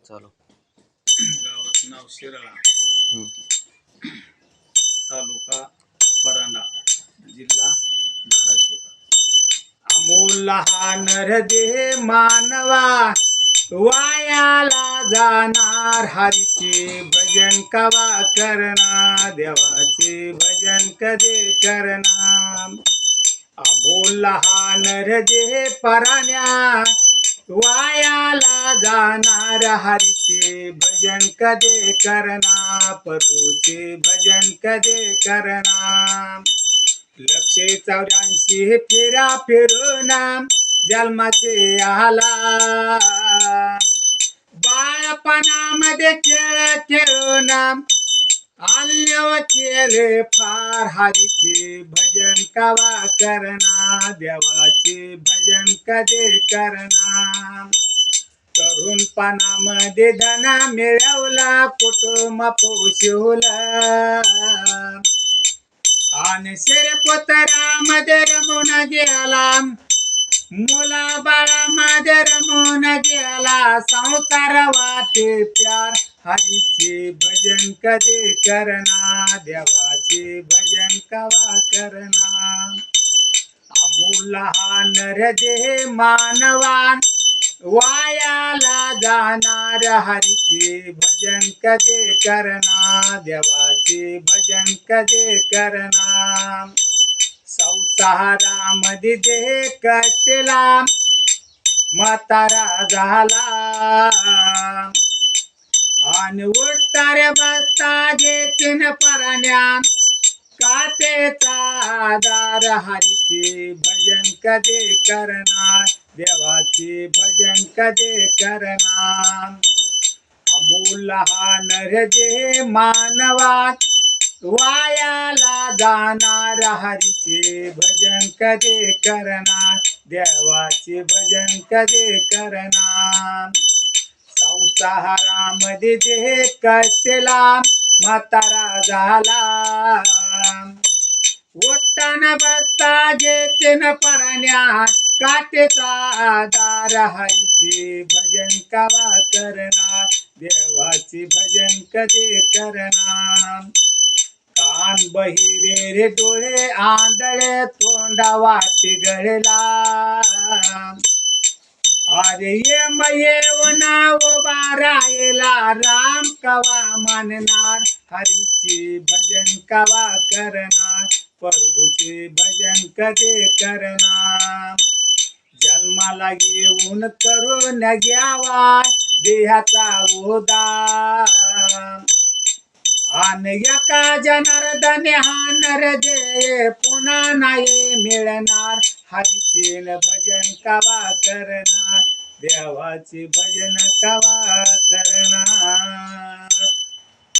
चालू. गावाचं नाव शिराळा, हं. तालुका परांडा, जिल्हा धाराशिव. अमोल लहान हृदय मानवा, वायाला जाणार हरीचे भजन कवा करणार, देवाचे भजन कधी करणार. अमोल लहान हृदय पराण्या, वायाला जाणार हरीचे भजन कधी करणार, प्रभूचे भजन कधी करणार. 184 फेऱ्या फिरून जन्माचे आला, बाळपणामध्ये खेळ खेळून आल्यव केले फार, हरीचे भजन कवा करणार, देवाचे भजन कधी करणार. तरुणपणामध्ये धन मिळवला, कुटुंब पोषवलं, आणि शिरपुत्रामध्ये रमून गेला, मुला बाळामध्ये रमून गेला, संसार वाटे प्यार, हरीचे भजन कधी करणार, देवाचे भजन कवा करणार. अमोल लहान हृदय मानवान, वायाला जाणार हरीचे भजन कधी करणार, देवाचे भजन कधी करणार. संसारामध्ये देह कटला, म्हातारा झाला, आणि उठता बसता घेतीन पराण्या, काटेचा आधार, हरीचे भजन कधी करणार, देवाचे भजन कधी करणार. अमोल लहान हृदय मानवा, वायाला जाणार हरीचे भजन कधी करणार, देवाचे भजन कधी करणार. संसारामध्ये देह कटला, म्हातारा झाला, उठताना बसता घेतीन पराण्या, काटेचा आधार, हरीचे भजन कवा करणार, देवाचे भजन कधी करणार. कान बहिरे रे डोळे आंधळे, तोंडा वाटी गळला, अरे येऊन उभा राहिला, राम कवा म्हणणार, हरीचे भजन कवा करणार, प्रभूचे भजन कधी करणार. जन्माला येऊन करून घ्यावा देहाचा उद्धार, आणि एका जनार्दन हा नरदेह पुन्हा नाही मिळणार, हरीचे भजन कवा करणार, देवाचे भजन कवा करणार.